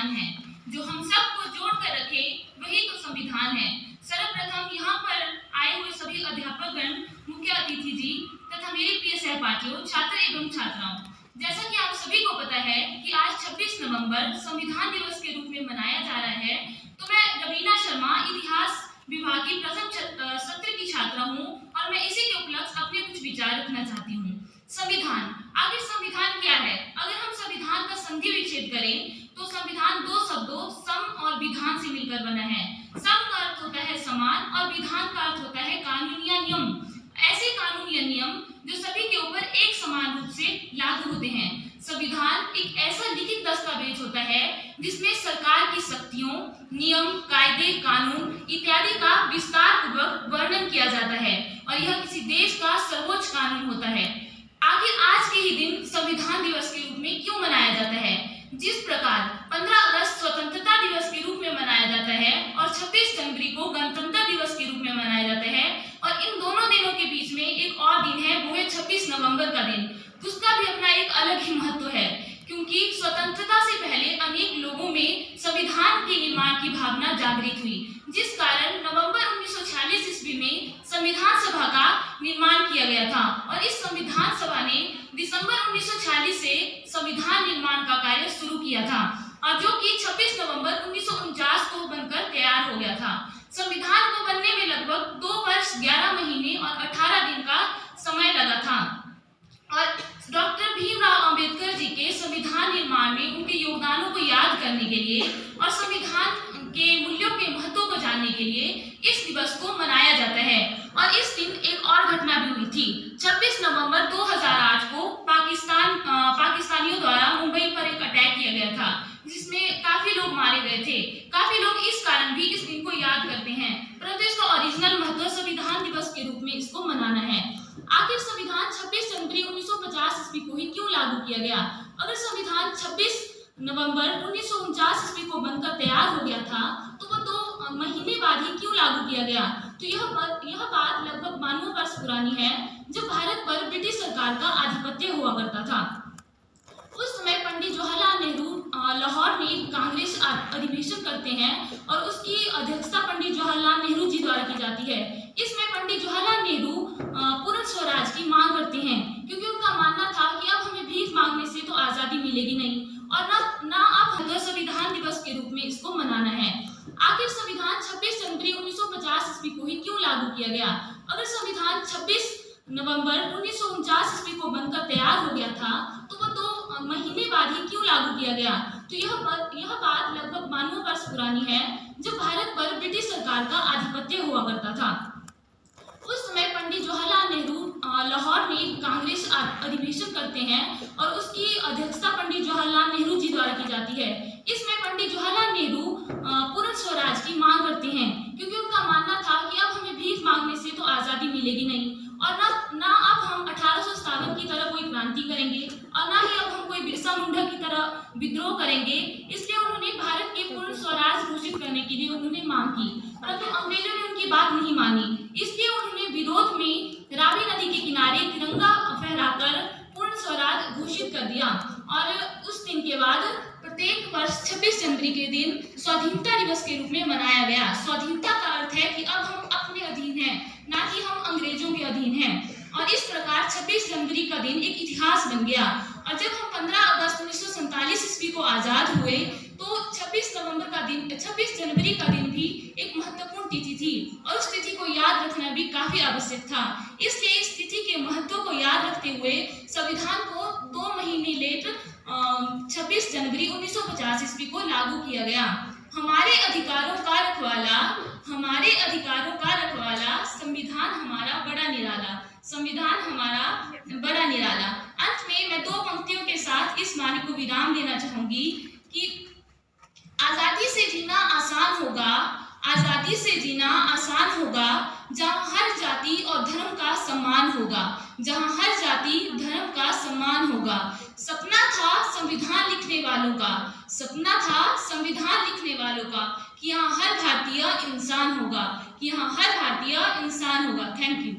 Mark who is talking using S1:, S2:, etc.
S1: संविधान है। जो हम सबको जोड़ कर रखे वही तो संविधान है। सर्वप्रथम यहाँ पर आए हुए सभी अध्यापकगण, मुख्य अतिथि जी तथा मेरे प्रिय सहपाठियों, छात्र एवं छात्राओं, जैसा कि आप सभी को पता है कि आज 26 नवंबर संविधान दिवस के रूप में मनाया जा रहा है, तो मैं रवीना शर्मा इतिहास विभाग की प्रथम सत्र की छात्रा हूँ और मैं इसी के उपलक्ष्य अपने कुछ विचार रखना चाहती हूँ। संविधान, आखिर संविधान क्या है? अगर हम संविधान का संधि विच्छेद करें तो संविधान दो शब्दों सम और विधान से मिलकर बना है। सम का अर्थ होता है समान और विधान का अर्थ होता है कानून या नियम। ऐसे कानून या नियम जो सभी के ऊपर एक समान रूप से लागू होते हैं। संविधान एक ऐसा लिखित दस्तावेज होता है जिसमें सरकार की शक्तियों, नियम, कायदे, कानून इत्यादि का विस्तार पूर्वक वर्णन किया जाता है और यह किसी देश का सर्वोच्च कानून होता है। आखिर आज के ही दिन संविधान दिवस के रूप में क्यों मनाया जाता है? जिस प्रकार 15 अगस्त स्वतंत्रता दिवस के रूप में मनाया जाता है और 26 जनवरी को गणतंत्र दिवस के रूप में मनाया जाता है, और इन दोनों दिनों के बीच में एक और दिन है, वो है 26 नवंबर का दिन। उसका भी अपना एक अलग ही महत्व है, क्योंकि स्वतंत्रता से पहले अनेक लोगों में संविधान के निर्माण की भावना जागृत हुई, जिस कारण नवंबर 1946 ईस्वी में संविधान सभा का निर्माण किया गया था और इस संविधान सभा ने दिसंबर 1946 से संविधान निर्माण का कार्य शुरू किया था और जो कि 26 नवंबर 1949 को बनकर तैयार हो गया था। संविधान को बनने में लगभग 2 वर्ष 11 महीने और 18 दिन का समय लगा था और डॉक्टर भीमराव अंबेडकर जी के संविधान निर्माण में उनके योगदानों को याद करने के लिए और संविधान के मूल्यों के महत्व को जानने के लिए इस दिवस को मनाया जाता है। और इस दिन एक और घटना भी हुई थी। 26 नवंबर 2008 को पाकिस्तानियों द्वारा मुंबई पर एक अटैक किया गया था, जिसमें काफी लोग मारे गए थे। काफी लोग इस कारण भी इस दिन को याद करते हैं, परंतु इसका ओरिजिनल महत्व संविधान दिवस के रूप में इसको मनाना है। आखिर संविधान 26 जनवरी 1950 ईस्वी को ही क्यों लागू किया गया? अगर संविधान 26 नवंबर 1949 ईस्वी को बनकर तैयार हो गया था, तो वो 2 महीने बाद ही क्यों लागू किया गया? तो यह बात लगभग 92 वर्ष पुरानी है, जब भारत पर ब्रिटिश सरकार का आधिपत्य हुआ करता था। उस समय पंडित जवाहरलाल नेहरू लाहौर में कांग्रेस अधिवेशन करते हैं और उसकी अध्यक्षता पंडित जवाहरलाल नेहरू जी द्वारा की जाती है। इसमें पंडित जवाहरलाल नेहरू पूर्ण स्वराज की मांग करते हैं, क्योंकि उनका मानना था कि अब हमें भीख मांगने से तो आजादी मिलेगी नहीं और ना अब संविधान दिवस के रूप में इसको मनाना है। आखिर संविधान 26 जनवरी 1950 ईस्वी को ही क्यों लागू किया गया? अगर संविधान 26 नवंबर 1949 ईस्वी को बनकर तैयार हो गया था, तो वो 2 महीने बाद ही क्यों लागू किया गया? तो यह बात लगभग 92 वर्ष पुरानी है, जब भारत पर ब्रिटिश सरकार का आधिपत्य हुआ करता था। उस समय पंडित जवाहरलाल नेहरू लाहौर में कांग्रेस अधिवेशन करते हैं और उसकी अध्यक्षता पंडित जवाहरलाल नेहरू जी द्वारा की जाती है। इसमें पंडित जवाहरलाल नेहरू पूर्ण स्वराज की मांग करते हैं, क्योंकि उनका मानना था कि अब हमें भीख मांगने से तो आजादी मिलेगी नहीं और ना अब हम 1857 की तरह कोई क्रांति करेंगे और ना ही अब हम कोई बिरसा मुंडा की तरह विद्रोह करेंगे। इसलिए उन्होंने भारत के पूर्ण स्वराज घोषित करने के लिए उन्होंने मांग की, परंतु अंग्रेजों ने उनकी बात नहीं मानी। इसलिए उन्होंने विरोध में रावी नदी के किनारे तिरंगा फहराकर पूर्ण स्वराज घोषित कर दिया और उस दिन के बाद प्रत्येक वर्ष 26 जनवरी के दिन स्वाधीनता दिवस के रूप में मनाया गया। स्वाधीनता का अर्थ है कि अब हम अपने अधीन हैं, ना कि हम अंग्रेजों के अधीन हैं। और इस प्रकार 26 जनवरी का दिन एक इतिहास बन गया। और जब हम 15 अगस्त 1947 ईस्वी को आजाद हुए, तो 26 जनवरी का दिन भी एक महत्वपूर्ण तिथि थी और उस तिथि को याद रखना भी काफी आवश्यक था। इसलिए इस तिथि के महत्व को याद रखते हुए संविधान को 2 महीने लेट 26 जनवरी 1950 ईस्वी को लागू किया गया। हमारे अधिकारों का रखवाला संविधान हमारा बड़ा निराला, संविधान हमारा बड़ा निराला। अंत में मैं 2 पंक्तियों के साथ इस वाणी को विराम देना चाहूंगी कि आजादी से जीना आसान होगा जहाँ हर जाति और धर्म का सम्मान होगा, जहाँ हर जाति धर्म का सम्मान होगा। सपना था संविधान लिखने वालों का कि यहाँ हर भारतीय इंसान होगा, थैंक यू।